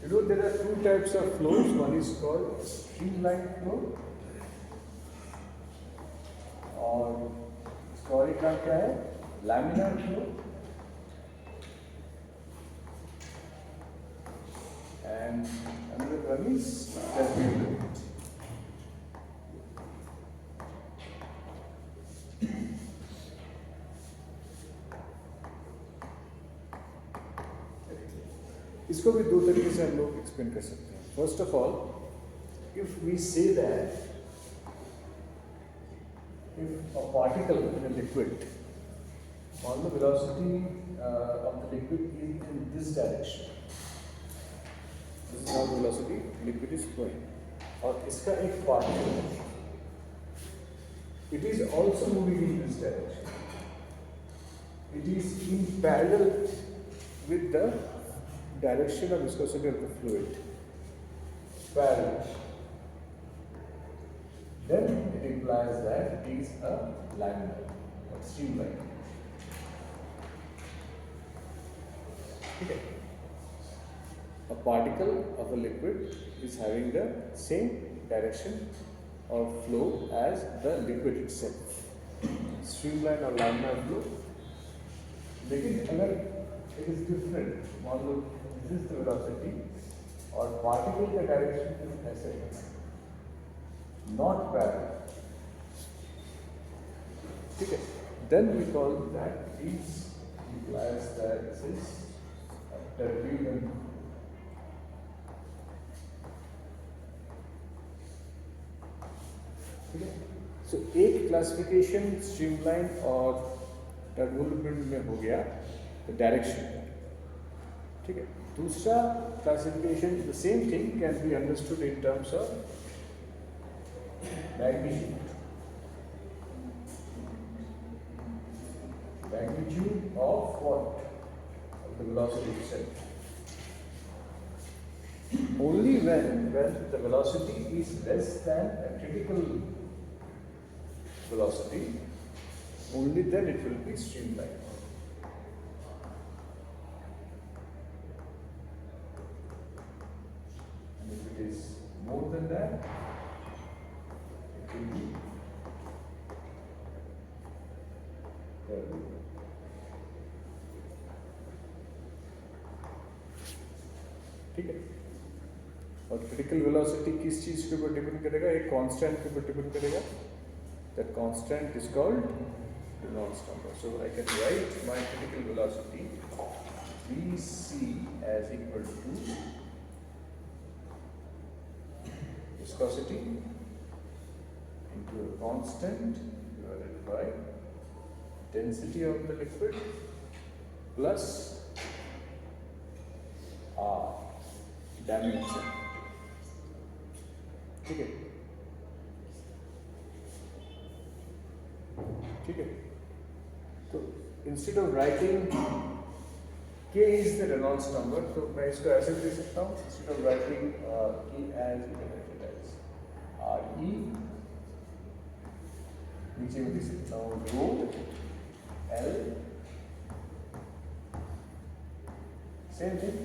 You know there are two types of flows. One is called streamline flow और story का क्या है laminar flow and another one is turbulent. इसको भी दो तरीके से हम लोग एक्सप्लेन कर सकते हैं. First of all, if we say that if a particle in a liquid, all the velocity of the liquid is in this direction. This is how the velocity liquid is flowing. और इसका एक particle है. It is also moving in this direction. It is in parallel with the direction of viscosity of the fluid. Parallel. Then it implies that it is a laminar or streamline. Okay. A particle of a liquid is having the same direction of flow as the liquid itself. Streamline or laminar flow. लेकिन अगर it is different, मान लो this is the velocity और particle का direction is ऐसे है. Not parallel. ठीक है. Then we call that is implies that this is a turbulent. ठीक है. So एक क्लासिफिकेशन स्ट्रीमलाइन और टर्बुलेंट में हो गया डायरेक्शन. ठीक है. दूसरा classification the same thing can be understood in terms of magnitude. Magnitude of what? Of the velocity itself. Only when the velocity is less than a critical velocity, only then it will be streamlined. And if it is more than that, ठीक है. और critical velocity किस चीज के ऊपर depend करेगा? एक constant के ऊपर डिपेंड करेगा. That constant is called Reynolds number. So I can write my critical velocity vc as equal to viscosity into a constant divided by density of the liquid plus R dimension. ठीक है. ठीक है. तो instead of writing K is the Reynolds number, तो मैं इसको ऐसे भी दे सकता हूँ. Instead of writing K as RE, नीचे में दे सकता हूँ रो L, सेम थिंग.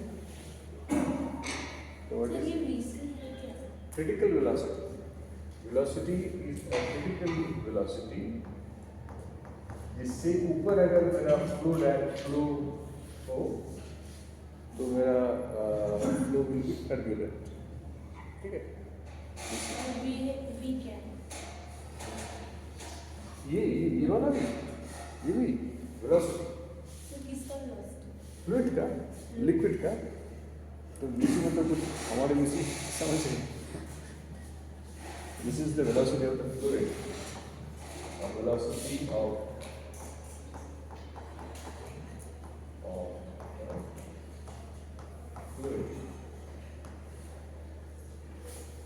तो what is critical velocity? Velocity is a critical velocity जिससे ऊपर अगर मेरा फ्लो हो तो मेरा फ्लो विल बी टर्बुलेंट. ठीक है. ये वाला भी, ये भी वेलोसिटी फ्लूइड का, लिक्विड का. तो वीसी मतलब कुछ हमारे वीसी समझ नहीं. This is the velocity of the fluid और वेलोसिटी ऑफ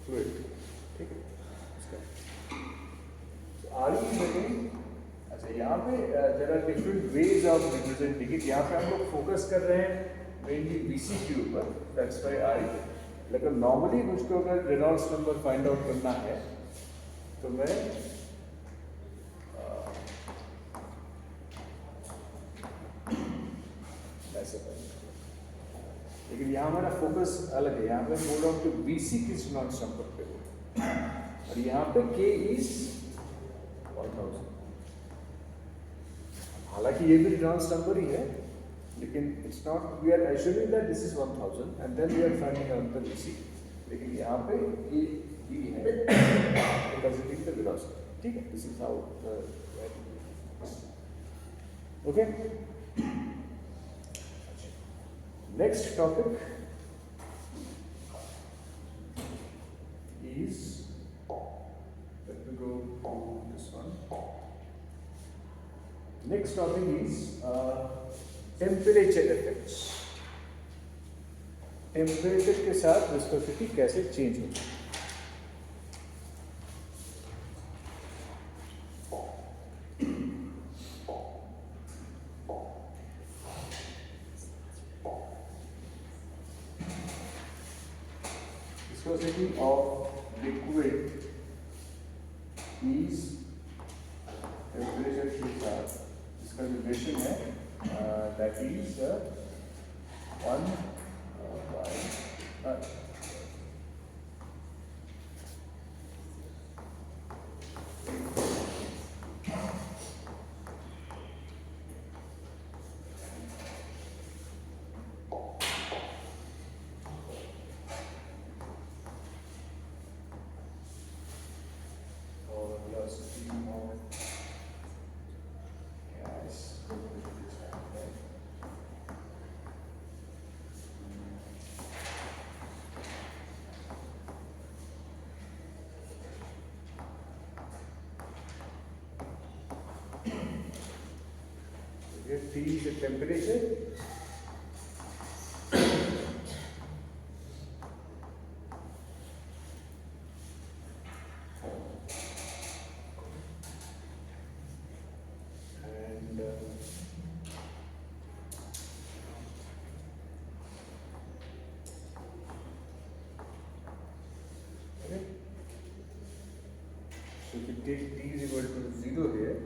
फ्लूइड. ठीक है. इसका आर ई सेकेंड. अच्छा, यहाँ पे there are different ways of representing it. यहाँ पे हम लोग फोकस कर रहे हैं मेनली बीसी के ऊपर. That's why R E. लेकिन नॉर्मली मुझको अगर रेनॉल्ड्स नंबर फाइंड आउट करना है तो मैं ऐसे करूँगा. लेकिन यहाँ हमारा फोकस अलग है, यहाँ पे बोल रहा हूँ कि BC किस रेनॉल्ड्स नंबर पे हो, और यहाँ पे K इज 1000। हालांकि ये भी रेनॉल्ड्स नंबर ही है, लेकिन it's not, we are assuring that this is 1000 and then we are finding out the BC, लेकिन यहाँ पे ये B है कंसीडरिंग द वेलोसिटी। ठीक है, this is how okay. Next topic is, let me go to this one. Next topic is temperature effects. Temperature के साथ viscosity कैसे change होती है। Viscosity of liquid is temperature के साथ, इसका जो relation है that is 1 by velocity of gas. Here T is the temperature. So if you take T is equal to 0 here,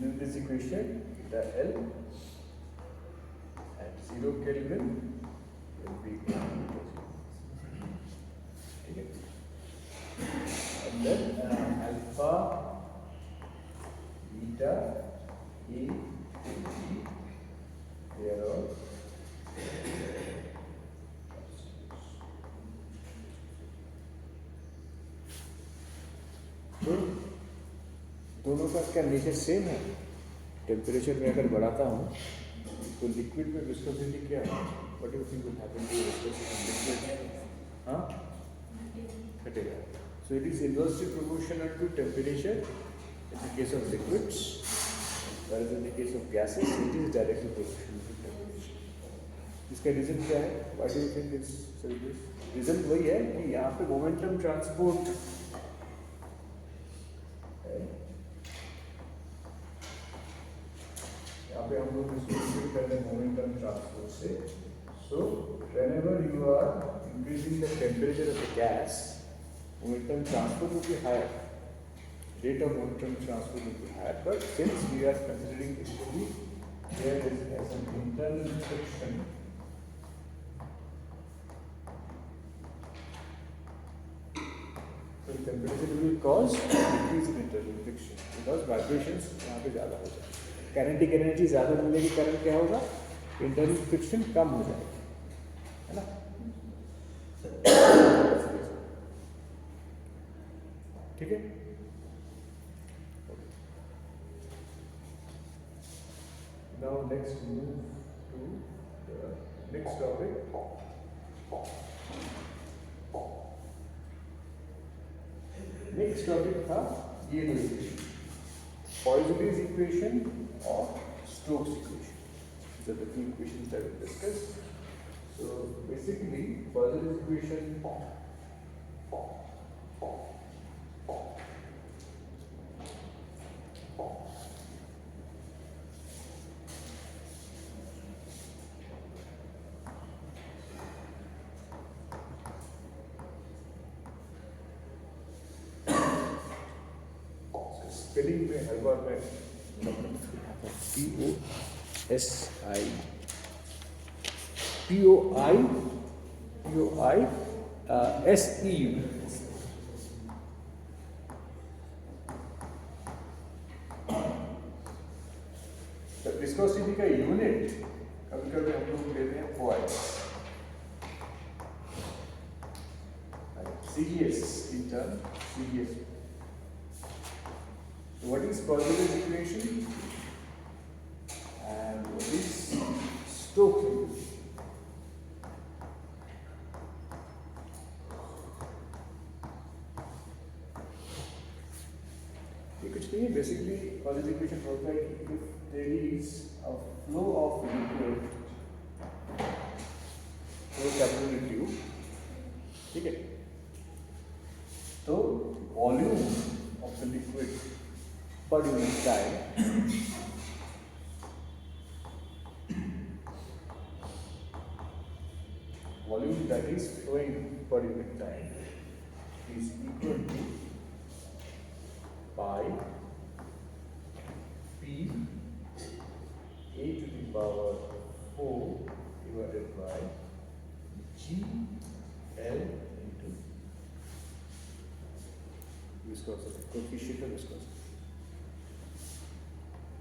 in this equation, the L at 0 Kelvin will be equal to 0. Okay. And then alpha, beta, A, B, they are all दोनों का क्या nature same है। Temperature में अगर बढ़ाता हूँ तो liquid में विस्कोसिटी क्या है, what do you think will happen to viscosity liquid? हाँ, घटेगा। So it is inversely proportional to temperature in the case of liquids, whereas in the case of gases it is directly proportional to temperature. इसका reason क्या है? Why do you think it's so this? Reason वही है कि यहाँ पे momentum transport यहाँ पे हम लोग इसको इंक्रीज कर रहे हैं मोमेंटम ट्रांसपोर्ट से। So whenever you are increasing the temperature of the gas, momentum transfer will be higher, rate of momentum transfer will be higher, but since we are considering it to be there is as an internal friction, so temperature will cause increase in internal friction because vibrations यहाँ पे ज़्यादा हो जाए, kinetic energy ज़्यादा मिलेगी, current क्या होगा, internal friction कम हो जाएगी, है ना? ठीक है। Now let's move to the next topic. Next topic था ये दो इक्वेशन, Poisson's equation और Stokes equation. These are the two equations that we discussed. So basically, Poisson's equation spelling में हर बार मैं POSION POI SEU. तो विस्कोसिटी का unit कभी कभी हम लोग लेते हैं पोआई, CES in turn CES. So what is Poiseuille's equation and what is Stokes equation? ये कुछ नहीं है, बेसिकली Poiseuille's equation होता है कि if there is a flow of liquid through capillary tube, ठीक है, तो volume of the liquid per unit time volume that is flowing per unit time is equal to pi p a to the power 4 divided by g l into viscosity, coefficient of viscosity.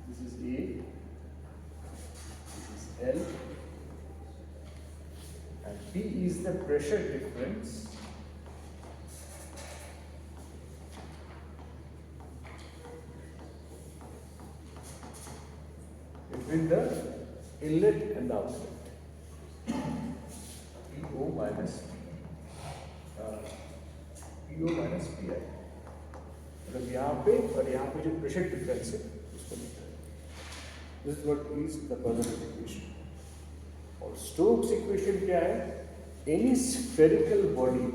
This is A, this is L, and P is the pressure difference between the inlet and the outlet. PO minus PI. मतलब यहाँ पे और यहाँ पे जो pressure difference है उसको लिखते हैं. This is what is the Poiseuille's equation. और स्टोक्स इक्वेशन क्या है? Any spherical body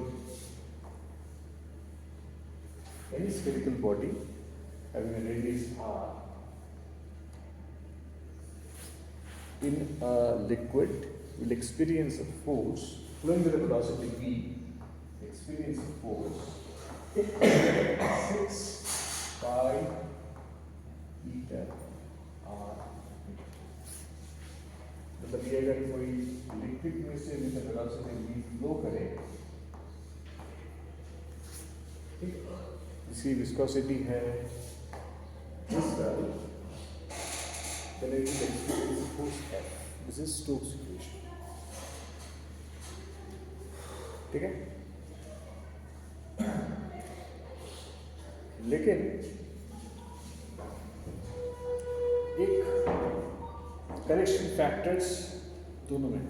having a radius r in a liquid will experience a force flowing with a velocity v, experience a force 6 pi eta r. मतलब ये अगर कोई liquid में से with velocity v flow करे, ठीक है, इसकी विस्कोसिटी है इस तरह, then it will experience force F. This is Stokes equation. ठीक है, लेकिन एक करेक्शन फैक्टर्स दोनों में,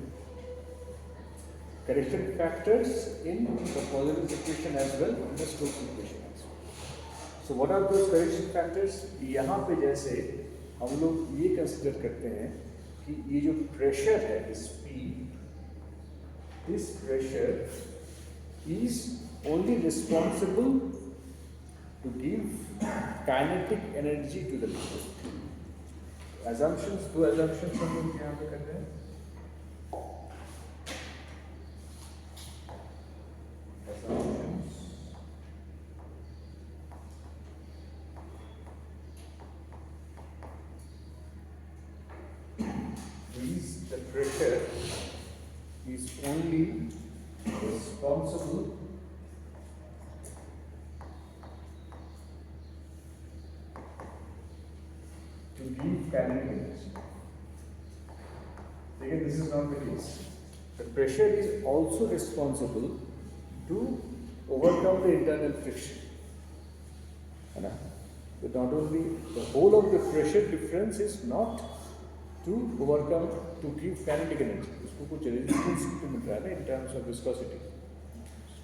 correction factors in the Poiseuille's equation as well in the Stokes equation as well. So what are those correction factors? यहाँ पे जैसे हम लोग ये कंसिडर करते हैं कि ये जो प्रेशर है इस P, this pressure is only responsible to give kinetic energy to the liquid. Assumptions, दो assumptions हम लोग यहाँ पे कर रहे हैं. Assumptions. Is the pressure is only responsible to give kinetic energy. Again, this is not the case. The pressure is also responsible to overcome the internal friction. But not only the whole of the pressure difference is not to overcome, to give kinetic energy. उसको कुछ resistance मिल रहा है ना in terms of viscosity.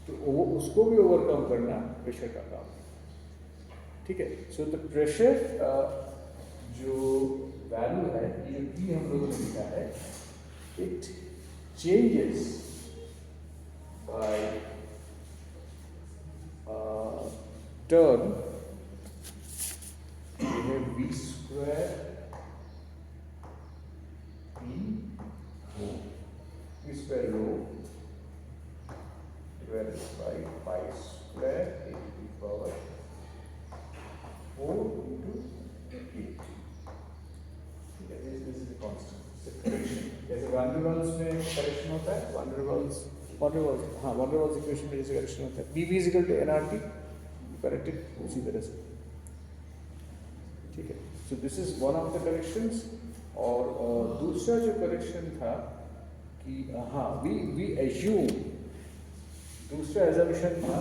तो उसको भी overcome करना pressure का काम. ठीक है. So the pressure जो value है, ये जो P हम लोगों ने लिखा है, it changes by term. We have V square V square rho divided by pi square a to the power 4 into 8. This is the constant. It's a correction. There's a van der Waals में correction होता है, वान der Waals equation में जैसे correction होता है, PV is equal to nRT, corrected उसी तरह से, ठीक है। So this is one of the corrections. और दूसरा जो करेक्शन था कि हाँ वी एज्यूम, दूसरा एजम्पशन था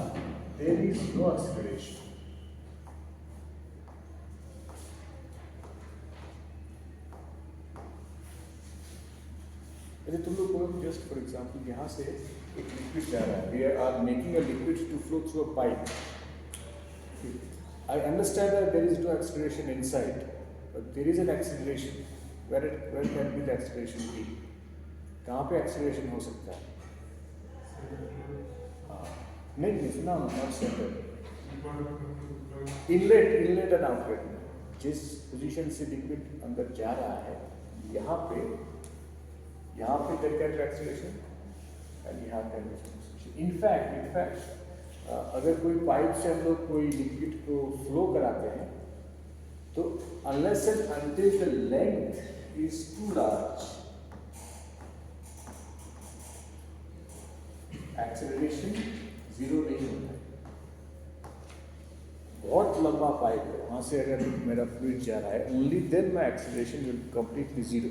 देयर इज नो एक्सीलरेशन। यदि तुम लोग जस्ट फॉर एग्जाम्पल यहाँ से एक लिक्विड जा रहा है, we are making a liquid to flow through a pipe, I understand that there is no acceleration inside, but there is an acceleration. Where can be the acceleration be? कहाँ पे acceleration हो सकता है? नहीं सुना, not centered. Inlet and outlet में जिस position से लिक्विड अंदर जा रहा है, यहाँ पे there can be acceleration and यहाँ can be acceleration. In fact अगर कोई पाइप से हम लोग कोई लिक्विड को फ्लो कराते हैं तो unless and until the length is too large, acceleration zero नहीं होता है। बहुत लंबा पाइप है, वहाँ से अगर मेरा फ्लूइड जा रहा है, only then my acceleration will completely zero.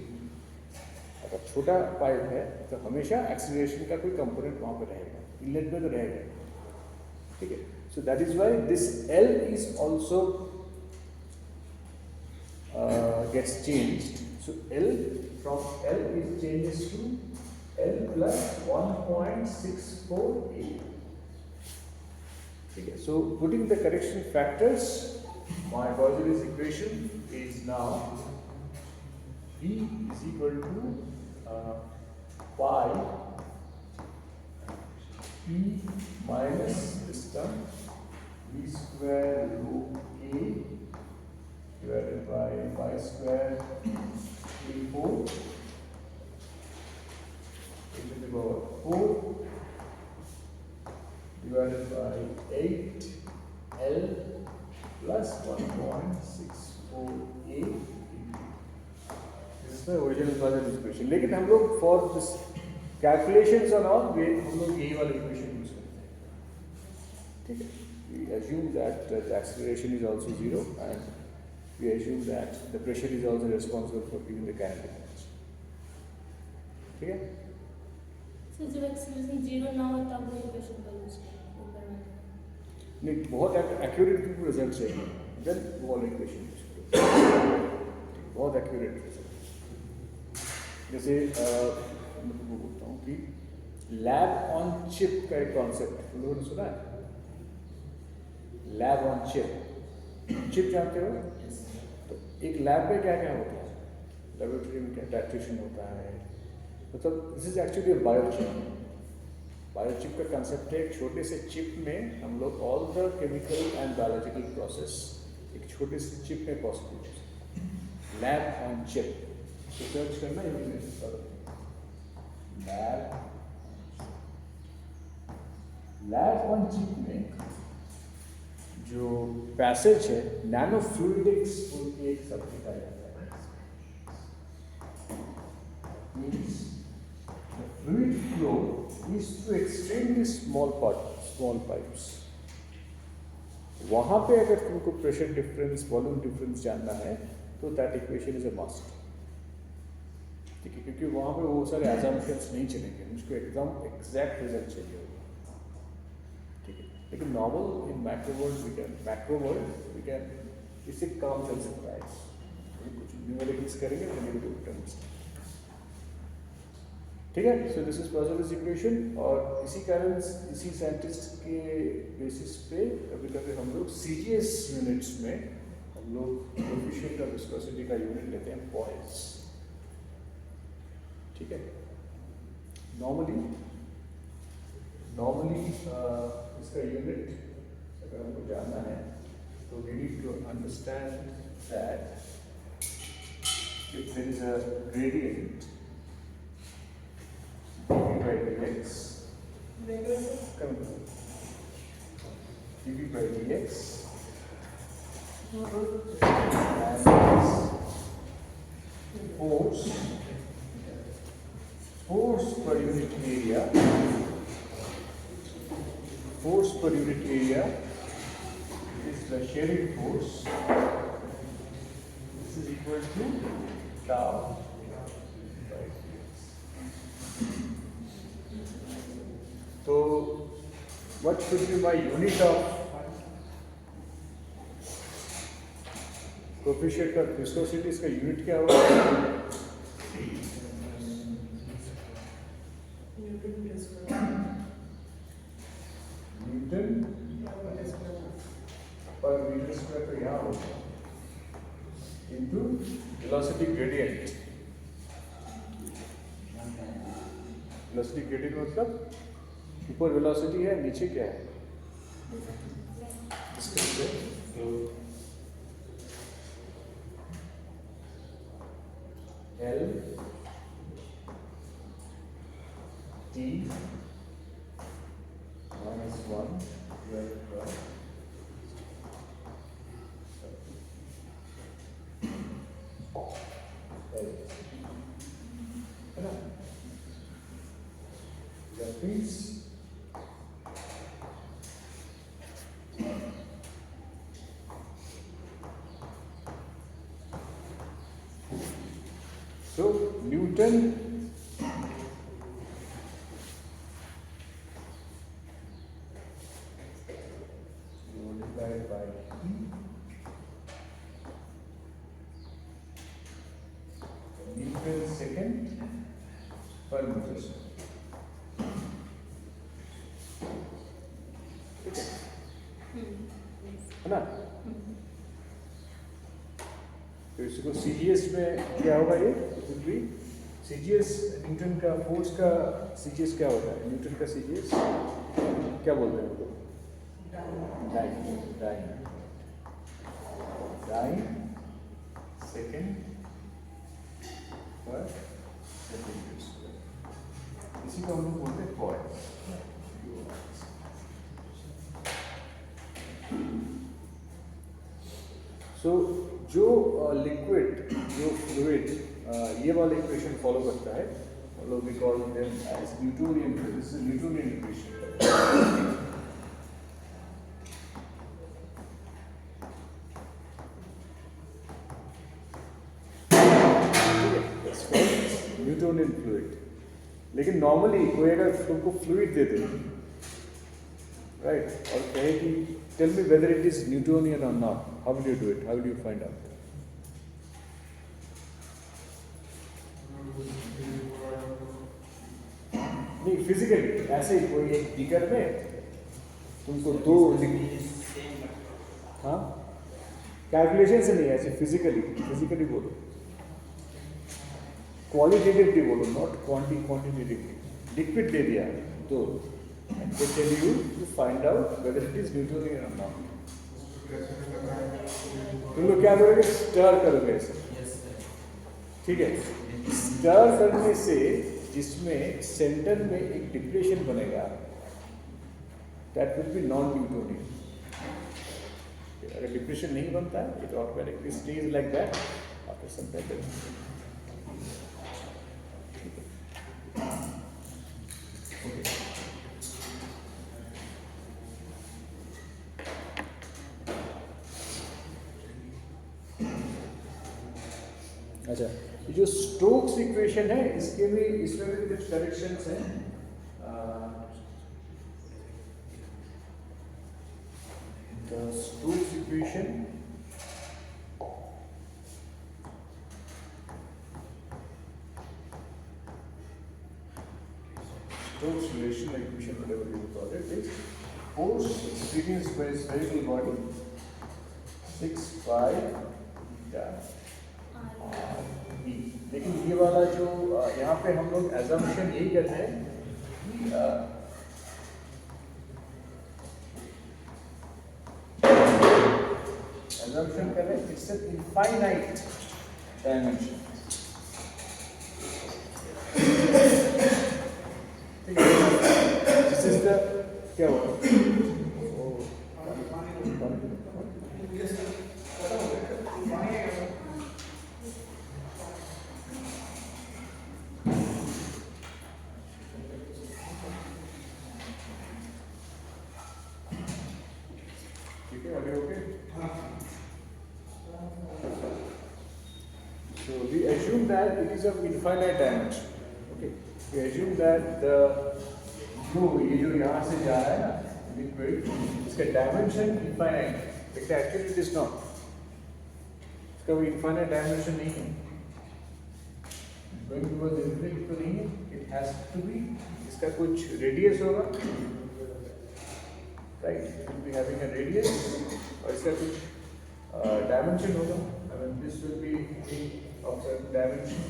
अगर छोटा पाइप है तो हमेशा एक्सेलरेशन का कोई कंपोनेंट वहाँ पर रहेगा, इनलेट में तो रहेगा, ठीक है। So that is why this L is also gets changed. So L from L is changes to L plus 1.648. Okay, so putting the correction factors, my Poiseuille's equation is now V is equal to pi P minus this term V square root A divided by pi square 3/4 into the power 4 divided by 8 L plus 1.64A. This is the original Poiseuille's equation. लेकिन हम लोग for this calculations and all हम लोग यही वाला equation use करते हैं, ठीक है। We assume that the acceleration is also zero and we assume that the pressure is also responsible for giving the kinetic energy, ठीक है। So जब acceleration zero ना हो तब वो equation का यूज ऊपर में नहीं, बहुत एक्यूरेट रिजल्ट चाहिए, देन वो वाला इक्वेशन यूज करो, बहुत एक्यूरेट रिजल्ट। जैसे मैं तुमको बोलता हूँ कि लैब ऑन चिप का एक कॉन्सेप्ट है, तुम लोगों ने सुना है? लैब ऑन चिप जानते हो? तो एक लैब में क्या क्या होता है, लेबोरेटरी में क्या टाइट्रेशन होता है, मतलब this is actually a biochip. Biochip का कंसेप्ट है, एक छोटे से चिप में हम लोग all the chemical and biological process एक छोटे से चिप में पॉसिबल है। लैब ऑन चिप सर्च करना लैब ऑन चिप में जो पैसेज है नैनो फ्लूइडिक्स बोल के एक शब्द दिखाया जाता है। Means the fluid flow is through extremely small pipes. वहाँ पे अगर तुमको प्रेशर डिफरेंस, वॉल्यूम डिफरेंस जानना है तो that equation is a must, ठीक है, क्योंकि वहाँ पे वो सारे assumptions नहीं चलेंगे, मुझको एकदम एग्जैक्ट रिजल्ट चाहिए होगा, ठीक है। लेकिन normal in macro world we can इससे काम चल सकता है, कुछ न्यूमेरिकल्स करेंगे तो नेगेटिव टर्म्स, ठीक है। So this is Poiseuille's equation, और इसी कारण इसी साइंटिस्ट के बेसिस पे कभी कभी हम लोग CGS यूनिट्स में हम लोग कोएफिशिएंट ऑफ विस्कोसिटी का यूनिट लेते हैं पॉइस, ठीक है। नॉर्मली इसका यूनिट अगर हमको जानना है तो we need to understand that if there is a gradient dV by dx, dV by dx and force force per unit area is the shearing force. This is equal to tau by dx. So what should be my unit of coefficient of viscosity? इसका unit क्या होगा? Newton पर metre square तो यहाँ होगा into velocity gradient. Velocity gradient मतलब ऊपर velocity है, नीचे क्या है? L T minus 1 divided by L. That means so Newton multiplied by E Newton second per meter square. है ना? तो इसको CGS में क्या होगा? ये भी CGS न्यूटन का फोर्स का CGS क्या होता है? न्यूटन का CGS क्या बोलते हैं उसको? डाइन सेकेंड पर सेंटीमीटर स्क्वायर। इसी को हम लोग बोलते हैं कॉइल। सो जो लिक्विड जो फ्लूइड ये वाला इक्वेशन फॉलो करता है, मतलब we call them as Newtonian. This is Newtonian equation. Newtonian fluid. लेकिन नॉर्मली कोई अगर तुमको फ्लूइड दे दे, राइट, और कहे कि tell me whether it is Newtonian or not, how will you do it? How will you find out? नहीं, physically ऐसे ही कोई एक बीकर में तुमको दो, हाँ, कैलकुलेशन से नहीं, ऐसे फिजिकली बोलो, क्वालिटेटिवली बोलो, नॉट क्वांटिटेटिवली। लिक्विड दे दिया तो they tell you to find out whether it is Newtonian or not. तुम लोग क्या करोगे? स्टर करोगे ऐसे, ठीक है? स्टर करने से जिसमें सेंटर में एक डिप्रेशन बनेगा, that will be non-Newtonian. अगर डिप्रेशन नहीं बनता है, it automatically stays like that after some time. अच्छा, ये जो स्टोक्स इक्वेशन है, इसमें भी कुछ करेक्शंस हैं। The Stokes equation Stokes relational equation, whatever you call it, is force experienced by a spherical body 6 pi beta R. लेकिन ये वाला जो यहाँ पे हम लोग assumption यही करते हैं कि assumption कर रहे हैं it's an infinite dimension. This is the क्या हुआ? assume that it is of infinite dimension. Okay, we assume that the flow ये जो यहाँ से जा रहा है ना liquid, इसका dimension infinite है, लेकिन actually it is not. इसका कोई infinite dimension नहीं है. Going towards infinity तो नहीं है. It has to be. इसका कुछ radius होगा, right? It will be having a radius और इसका कुछ dimension होगा. I mean, this will be of certain dimension.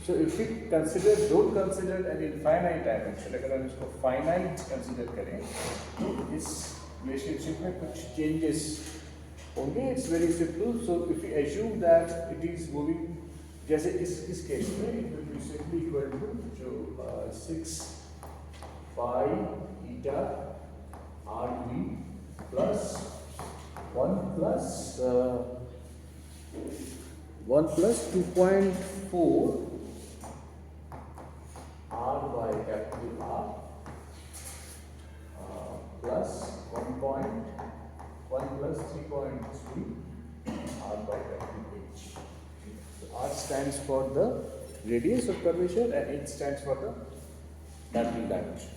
So if we consider, don't consider an infinite dimension, अगर हम इसको finite consider करें, तो इस relationship में कुछ changes होंगे. It's very simple. So if we assume that it is moving, जैसे इस case में it will be simply equal to जो 6 pi eta RV plus 1 plus 2.4 R by capital R plus 1 plus 3.3 R by capital H. So R stands for the radius of curvature and H stands for the lateral dimension.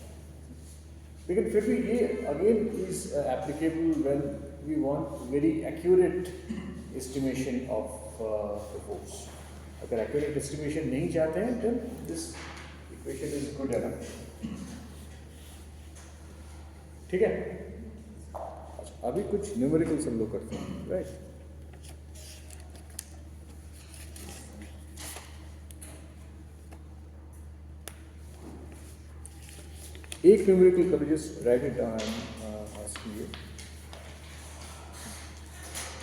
लेकिन फिर भी ये again is applicable when we want very accurate estimation of the force. अगर accurate estimation नहीं चाहते हैं, then this equation is good enough. ठीक है? अच्छा, अभी कुछ numerical हम लोग करते हैं, right? एक numerical कभी just write it down. I'm asking you.